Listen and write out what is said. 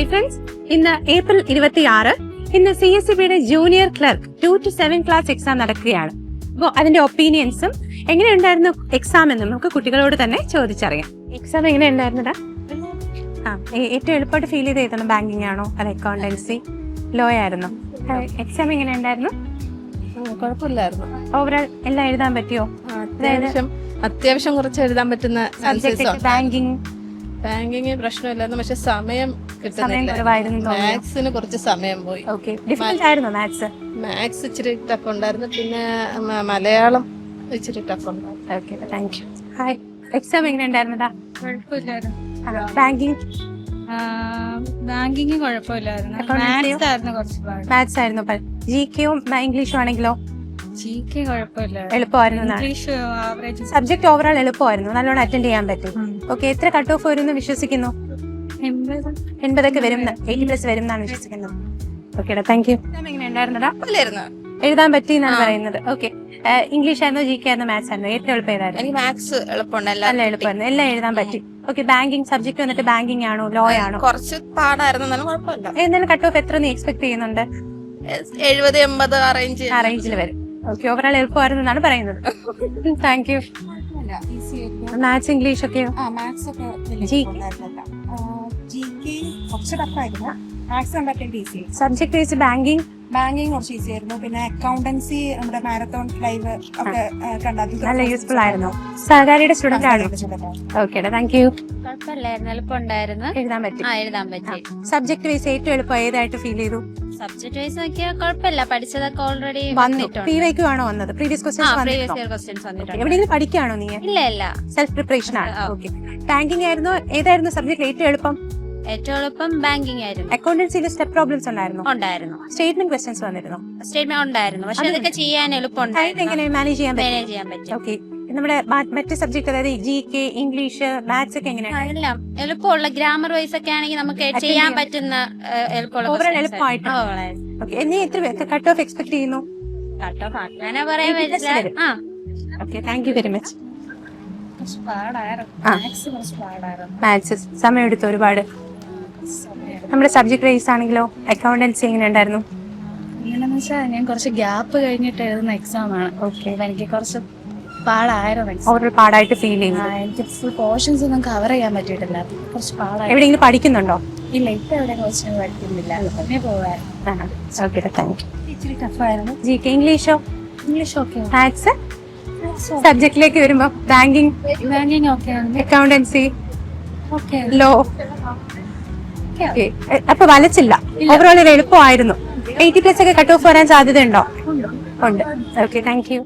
Hi friends, ഇന്ന് April 26. ഇന്ന് CSEBയുടെ junior clerk 2 to 7 class exam നടക്കുകയാണ്. അപ്പോൾ അതിന്റെ ഒപ്പീനിയൻസും എങ്ങനെയുണ്ടായിരുന്നു എക്സാം എന്നും നമുക്ക് കുട്ടികളോട് തന്നെ ചോദിച്ചറിയാം. എക്സാം എങ്ങനെയുണ്ടായിരുന്നടാ? ഏറ്റവും എളുപ്പമായിട്ട് ഫീൽ ചെയ്ത് എഴുതണം ബാങ്കിങ് ആണോ അല്ല അക്കൗണ്ടൻസി ലോ ആയിരുന്നു? എക്സാം എങ്ങനെയുണ്ടായിരുന്നു? കുഴപ്പമില്ലായിരുന്നു. ഓവറോൾ എല്ലാം എഴുതാൻ പറ്റിയോ? അത്യാവശ്യം കുറച്ച് എഴുതാൻ പറ്റുന്ന ബാങ്കിങ് പ്രശ്നമില്ലായിരുന്നു, പക്ഷെ സമയം കിട്ടുന്നില്ല. മാത്സിന് കുറച്ച് സമയം പോയി. മാത്സ് ഇച്ചിരി ടഫ് ഉണ്ടായിരുന്നു, പിന്നെ മലയാളം ഇച്ചിരി ടഫ് ഉണ്ടായിരുന്നു. എക്സാം എങ്ങനെയുണ്ടായിരുന്നടാ? കുഴപ്പമില്ലായിരുന്നു. ബാങ്കിങ് കുഴപ്പമില്ലായിരുന്നു. മാത്സ് ആയിരുന്നു. GKയും ഇംഗ്ലീഷും ആണെങ്കിലോ? GK കുഴപ്പമില്ലായിരുന്നു. എളുപ്പമായിരുന്നു. സബ്ജക്ട് ഓവറോൾ എളുപ്പമായിരുന്നു, നല്ലോണം അറ്റൻഡ് ചെയ്യാൻ പറ്റും. ഓക്കെ, എത്ര കട്ട് ഓഫ് വരും എന്ന് വിശ്വസിക്കുന്നു? 80 വരും, 80+ വരും എന്നാണ് വിശ്വസിക്കുന്നത്. Okay, thank you. എങ്ങനെയുണ്ടായിരുന്നടാ? എഴുതാൻ പറ്റി എന്നാണ് പറയുന്നത്. ഓക്കെ, ഇംഗ്ലീഷ് ആയിരുന്നോ GK ആയിരുന്നോ മാത്സ് ആയിരുന്നോ? ഏറ്റവും എളുപ്പമായിരുന്നു. എനിക്ക് മാത്സ് എളുപ്പമുണ്ട്, നല്ല എളുപ്പമായിരുന്നു, എല്ലാം എഴുതാൻ പറ്റി. ഓക്കെ, ബാങ്കിങ് സബ്ജക്ട് വന്നിട്ട് ബാങ്കിങ് ആണോ ലോ ആണോ? കുറച്ച് പാടായിരുന്നു, എന്നാലും കുഴപ്പമില്ല. എന്നാലും കട്ട് ഓഫ് എത്ര നീ എക്സ്പെക്ട് ചെയ്യുന്നുണ്ട്? 70-80 ആ റേഞ്ചിൽ വരും. ഓക്കെ, ഓവറോൾ എളുപ്പമായിരുന്നു എന്നാണ് പറയുന്നത്. Thank you. മാത്സ് ഇംഗ്ലീഷ് ഒക്കെയോ? സബ്ജക്ട് വൈസ് ബാങ്കിങ് കുറച്ച് ഈസി ആയിരുന്നു. പിന്നെ അക്കൗണ്ടൻസി നമ്മുടെ മാരത്തോൺ ലൈവ് ഒക്കെ നല്ല യൂസ്ഫുൾ ആയിരുന്നു. സഹകാരിയുടെ സ്റ്റുഡന്റ് ആണോ? Okay, thank U. കുഴപ്പമില്ലായിരുന്നു, എളുപ്പമുണ്ടായിരുന്നു. എഴുതാൻ പറ്റി. സബ്ജക്ട് വൈസ് ഏറ്റവും എളുപ്പം ഏതായിട്ട് ഫീൽ ചെയ്തു? സബ്ജക്ട് വൈസ് നോക്കിയാൽ കുഴപ്പമില്ല, പഠിച്ചതൊക്കെ ഓൾറെഡി PYQ ആണോ വന്നത്? പ്രീവിയസ് ക്വസ്റ്റ്യൻസ് വന്നിട്ടുണ്ട്. എവിടെയെങ്കിലും പഠിക്കുകയാണോ നീ? ഇല്ല, സെൽഫ് പ്രിപ്പറേഷൻ ആണ്. ഓക്കെ, ബാങ്കിങ് ആയിരുന്നു. ഏതായിരുന്നു സബ്ജക്ട് ഏറ്റവും എളുപ്പം? ഏറ്റവും എളുപ്പം ബാങ്കിങ് ആയിരുന്നു. അക്കൗണ്ടൻസിയിൽ സ്റ്റെപ്പ് പ്രോബ്ലംസ് ഉണ്ടായിരുന്നു. സ്റ്റേറ്റ്മെന്റ് ക്വസ്റ്റ്യൻസ് വന്നിരുന്നു. സ്റ്റേറ്റ്മെന്റ് ഉണ്ടായിരുന്നു, പക്ഷെ അതൊക്കെ ചെയ്യാൻ എളുപ്പമുണ്ടായിരുന്നു. എങ്ങനെ മാനേജ് ചെയ്യാൻ പറ്റും? ഓക്കെ, നമ്മുടെ മറ്റ് സബ്ജക്ട് അതായത് GK, ഇംഗ്ലീഷ്, മാത്സ് ഒക്കെ എങ്ങനെയാണ്? എല്ലാം എളുപ്പമുള്ള ഗ്രാമർ വൈസ് ഒക്കെ ആണെങ്കിൽ നമുക്ക് ചെയ്യാൻ പറ്റുന്ന എളുപ്പമായിട്ട്. നീ എത്ര കട്ട് ഓഫ് എക്സ്പെക്ട് ചെയ്യുന്നു? കട്ട് ഓഫ് അങ്ങനെ പറയാൻ പറ്റില്ല. Okay, thank you very much. Maths സമയം എടുത്തു ഒരുപാട്. നമ്മുടെ സബ്ജക്ട് വൈസ് ആണെങ്കിലോ അക്കൗണ്ടൻസി എങ്ങനെ ഉണ്ടായിരുന്നു? എങ്ങനെയാന്ന് വെച്ചാൽ ഞാൻ കുറച്ച് ഗ്യാപ്പ് കഴിഞ്ഞിട്ട് എഴുതുന്ന എക്സാം ആണ്. ഓക്കെ, എനിക്ക് കുറച്ച് പാടായിരുന്നു. ഓവറോൾ പാടായിട്ട് ഫീൽ ചെയ്യുന്നു. എനിക്ക് ഫുൾ പോർഷൻസ് ഒന്നും കവർ ചെയ്യാൻ പറ്റിയിട്ടില്ല, കുറച്ച് പാടായി. എവിടെയെങ്കിലും പഠിക്കുന്നുണ്ടോ? ഇല്ല, ഇപ്പൊ എവിടെ ക്വസ്റ്റ്യൻ പഠിക്കുന്നില്ല, പിന്നെ പോവായിരുന്നു. Okay, thank you. ഇച്ചിരി ടഫായിരുന്നു. GK, ഇംഗ്ലീഷോ? English okay. മാത്സ് സബ്ജക്റ്റിലേക്ക് വരുമ്പോ banking okay, accountancy okay, law. അപ്പൊ വലച്ചില്ല, ഓവറോൾ എളുപ്പമായിരുന്നു. 80+ ഒക്കെ കട്ട് ഓഫ് വരാൻ സാധ്യത ഉണ്ടോ? ഉണ്ട്. Okay, thank U.